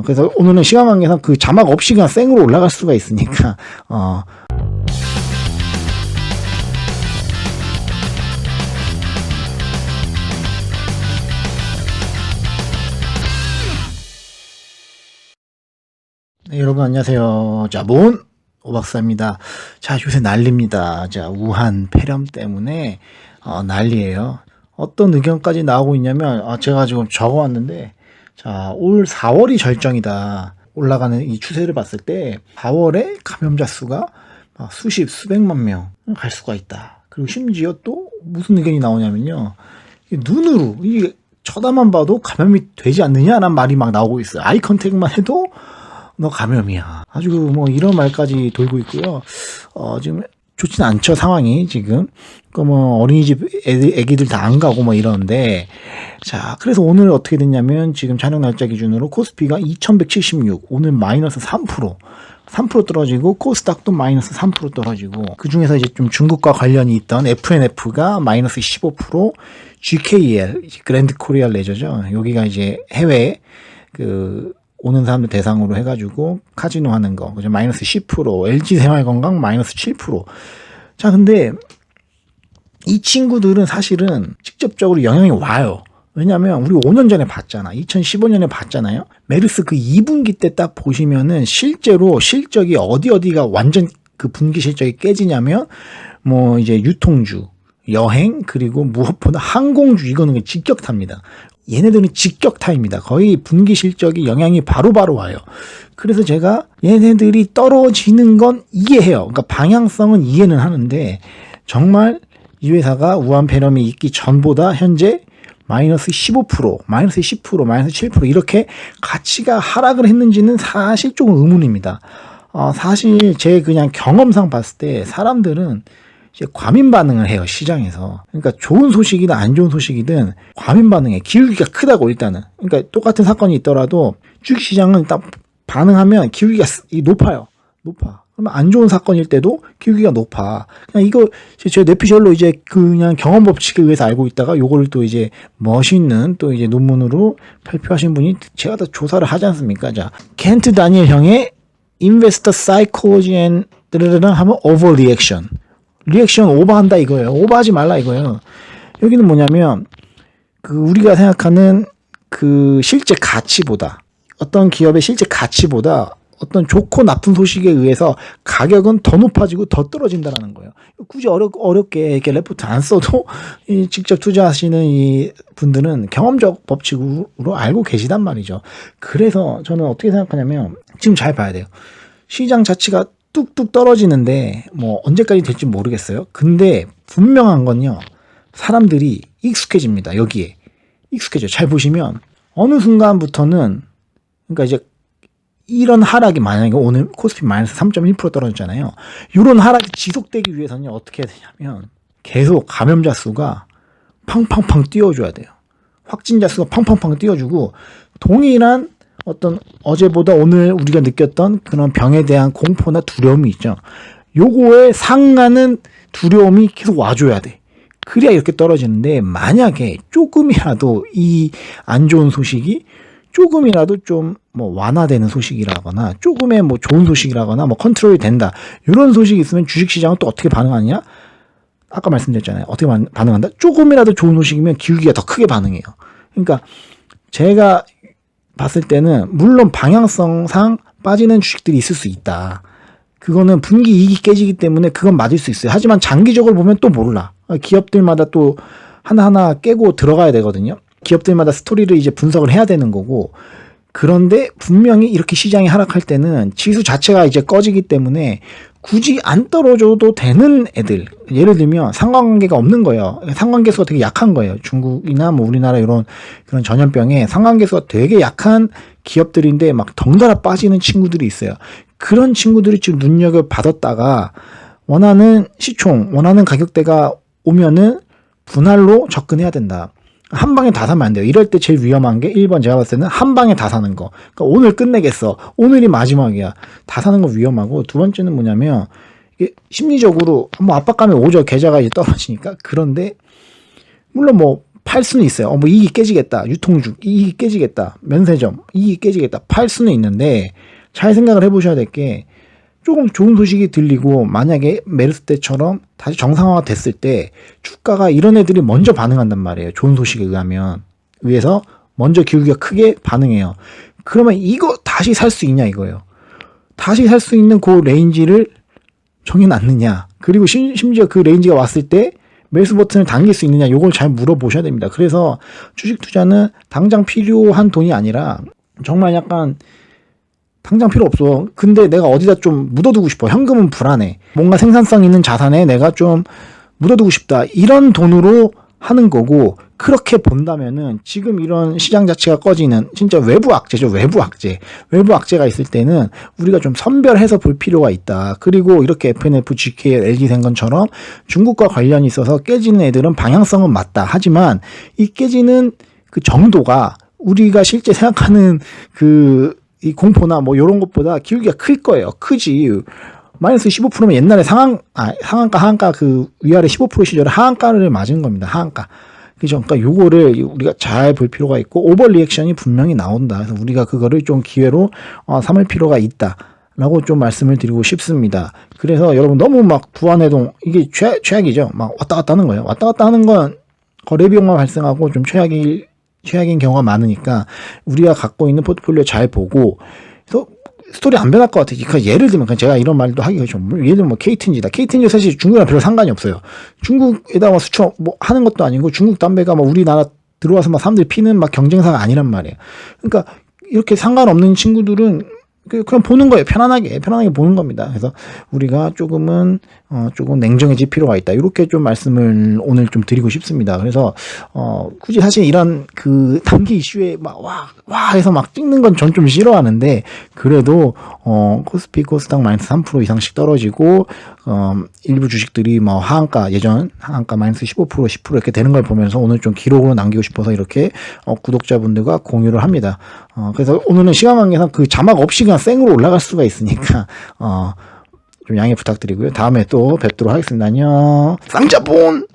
그래서 오늘은 시간 관계상 그 자막 없이 그냥 생으로 올라갈 수가 있으니까, 네, 여러분 안녕하세요. 자, 오박사입니다. 자, 요새 난립니다. 자, 우한 폐렴 때문에 난리예요. 어떤 의견까지 나오고 있냐면, 제가 지금 적어왔는데, 자, 올 4월이 절정이다. 올라가는 이 추세를 봤을 때 4월에 감염자 수가 수백만 명 갈 수가 있다. 그리고 심지어 또 무슨 의견이 나오냐면요, 눈으로 이게 쳐다만 봐도 감염이 되지 않느냐라는 말이 막 나오고 있어요. 아이 컨택만 해도 너 감염이야. 아주 뭐 이런 말까지 돌고 있고요. 지금 좋진 않죠, 상황이 지금. 뭐 어린이집 애기들 다 안 가고 뭐 이러는데, 자, 그래서 오늘 어떻게 됐냐면 지금 촬영 날짜 기준으로 코스피가 2176, 오늘 마이너스 3% 떨어지고, 코스닥도 마이너스 3% 떨어지고, 그 중에서 이제 좀 중국과 관련이 있던 FNF가 마이너스 15%, GKL, 그랜드 코리아 레저죠. 여기가 이제 해외 오는 사람들 대상으로 해가지고 카지노 하는 거, 그죠? 마이너스 10%, LG 생활건강 마이너스 7%. 자, 근데 이 친구들은 사실은 직접적으로 영향이 와요. 왜냐면 우리 5년 전에 봤잖아. 2015년에 봤잖아요. 메르스 그 2분기 때 딱 보시면은 실제로 실적이 어디가 완전 그 분기 실적이 깨지냐면, 뭐 이제 유통주, 여행, 그리고 무엇보다 항공주, 이거는 직격타입니다. 얘네들은 직격타입니다. 거의 분기 실적이 영향이 바로바로 와요. 그래서 제가 얘네들이 떨어지는 건 이해해요. 그러니까 방향성은 이해는 하는데, 정말 이 회사가 우한 폐렴이 있기 전보다 현재 마이너스 15%, 마이너스 10%, 마이너스 7% 이렇게 가치가 하락을 했는지는 사실 조금 의문입니다. 사실 제 그냥 경험상 봤을 때 사람들은 이제 과민 반응을 해요, 시장에서. 그러니까 좋은 소식이든 안 좋은 소식이든 과민 반응해. 기울기가 크다고, 일단은. 그러니까 똑같은 사건이 있더라도 주식시장은 딱 반응하면 기울기가 높아. 그러면 안 좋은 사건일 때도 기울기가 높아. 그냥 이거 제 뇌피셜로 이제 그냥 경험 법칙에 의해서 알고 있다가 요거를 또 이제 멋있는 또 이제 논문으로 발표하신 분이 제가 다 조사를 하지 않습니까? 자, 켄트 다니엘 형의 Investor Psychology and 하면 Overreaction. 리액션 오버한다 이거예요. 오버하지 말라 이거예요. 여기는 뭐냐면, 우리가 생각하는 실제 가치보다, 어떤 기업의 실제 가치보다 어떤 좋고 나쁜 소식에 의해서 가격은 더 높아지고 더 떨어진다라는 거예요. 굳이 어렵게 이렇게 레포트 안 써도 직접 투자하시는 이 분들은 경험적 법칙으로 알고 계시단 말이죠. 그래서 저는 어떻게 생각하냐면, 지금 잘 봐야 돼요. 시장 자체가 뚝뚝 떨어지는데 뭐 언제까지 될지 모르겠어요. 근데 분명한 건요, 사람들이 익숙해집니다. 여기에 익숙해져요. 잘 보시면 어느 순간부터는, 그러니까 이제 이런 하락이 만약에 오늘 코스피 마이너스 3.1% 떨어졌잖아요. 이런 하락이 지속되기 위해서는 어떻게 해야 되냐면, 계속 감염자 수가 팡팡팡 띄워줘야 돼요. 확진자 수가 팡팡팡 띄워주고, 동일한 어떤 어제보다 오늘 우리가 느꼈던 그런 병에 대한 공포나 두려움이 있죠. 요거에 상하는 두려움이 계속 와줘야 돼. 그래야 이렇게 떨어지는데, 만약에 조금이라도 이 안 좋은 소식이 조금이라도 좀 뭐 완화되는 소식이라거나, 조금의 뭐 좋은 소식이라거나, 뭐 컨트롤이 된다, 이런 소식이 있으면 주식시장은 또 어떻게 반응하느냐? 아까 말씀드렸잖아요. 어떻게 반응한다? 조금이라도 좋은 소식이면 기울기가 더 크게 반응해요. 그러니까 제가 봤을 때는 물론 방향성상 빠지는 주식들이 있을 수 있다. 그거는 분기 이익이 깨지기 때문에 그건 맞을 수 있어요. 하지만 장기적으로 보면 또 몰라. 기업들마다 또 하나하나 깨고 들어가야 되거든요. 기업들마다 스토리를 이제 분석을 해야 되는 거고. 그런데 분명히 이렇게 시장이 하락할 때는 지수 자체가 이제 꺼지기 때문에 굳이 안 떨어져도 되는 애들, 예를 들면 상관관계가 없는 거예요. 상관계수가 되게 약한 거예요. 중국이나 뭐 우리나라 이런 그런 전염병에 상관계수가 되게 약한 기업들인데 막 덩달아 빠지는 친구들이 있어요. 그런 친구들이 지금 눈여겨 받았다가 원하는 시총, 원하는 가격대가 오면은 분할로 접근해야 된다. 한 방에 다 사면 안 돼요. 이럴 때 제일 위험한 게 1번 제가 봤을 때는 한 방에 다 사는 거. 그러니까 오늘 끝내겠어. 오늘이 마지막이야. 다 사는 거 위험하고, 두 번째는 뭐냐면, 이게 심리적으로 뭐 압박감이 오죠. 계좌가 이제 떨어지니까. 그런데 물론 뭐 팔 수는 있어요. 뭐 이익이 깨지겠다. 유통주 이익이 깨지겠다. 면세점 이익이 깨지겠다. 팔 수는 있는데 잘 생각을 해보셔야 될 게 조금 좋은 소식이 들리고 만약에 메르스 때처럼 다시 정상화가 됐을 때 주가가 이런 애들이 먼저 반응한단 말이에요. 좋은 소식에 의해서 먼저 기울기가 크게 반응해요. 그러면 이거 다시 살 수 있냐 이거예요. 다시 살 수 있는 그 레인지를 정해놨느냐. 그리고 심지어 그 레인지가 왔을 때 매수 버튼을 당길 수 있느냐. 요걸 잘 물어보셔야 됩니다. 그래서 주식 투자는 당장 필요한 돈이 아니라 정말 약간 당장 필요 없어. 근데 내가 어디다 좀 묻어두고 싶어. 현금은 불안해. 뭔가 생산성 있는 자산에 내가 좀 묻어두고 싶다. 이런 돈으로 하는 거고, 그렇게 본다면은 지금 이런 시장 자체가 꺼지는 진짜 외부 악재죠. 외부 악재. 외부 악재가 있을 때는 우리가 좀 선별해서 볼 필요가 있다. 그리고 이렇게 FNF, GK, LG생건처럼 중국과 관련이 있어서 깨지는 애들은 방향성은 맞다. 하지만 이 깨지는 그 정도가 우리가 실제 생각하는 이 공포나 뭐 이런 것보다 기울기가 클 거예요. 크지. 마이너스 15%면 옛날에 상한가, 하한가 그 위아래 15% 시절에 하한가를 맞은 겁니다. 하한가. 그죠? 그러니까 요거를 우리가 잘 볼 필요가 있고, 오버 리액션이 분명히 나온다. 그래서 우리가 그거를 좀 기회로 삼을 필요가 있다. 라고 좀 말씀을 드리고 싶습니다. 그래서 여러분 너무 막 부안해동, 이게 최악이죠. 막 왔다 갔다 하는 거예요. 왔다 갔다 하는 건 거래 비용만 발생하고 좀 최악인 경우가 많으니까 우리가 갖고 있는 포트폴리오 잘 보고, 그래서 스토리 안 변할 것 같아요. 그러니까 예를 들면 제가 이런 말도 하기가 좀, 예를 들면 뭐 KTNG다. KTNG 사실 중국이랑 별로 상관이 없어요. 중국에다가 수출 뭐 하는 것도 아니고, 중국 담배가 뭐 우리나라 들어와서 막 사람들이 피는 막 경쟁사가 아니란 말이에요. 그러니까 이렇게 상관없는 친구들은 그냥 보는 거예요. 편안하게 보는 겁니다. 그래서 우리가 조금 냉정해질 필요가 있다. 이렇게 좀 말씀을 오늘 좀 드리고 싶습니다. 그래서 굳이 사실 이런 그 단기 이슈에 막 와 해서 막 찍는 건 전 좀 싫어하는데, 그래도 코스피 코스닥 마이너스 3% 이상씩 떨어지고 일부 주식들이 뭐 예전 하한가 마이너스 15% 10% 이렇게 되는 걸 보면서 오늘 좀 기록으로 남기고 싶어서 이렇게 구독자분들과 공유를 합니다. 그래서 오늘은 시간 관계상 그 자막 없이 그냥 생으로 올라갈 수가 있으니까 좀 양해 부탁드리고요. 다음에 또 뵙도록 하겠습니다. 안녕. 쌍자본!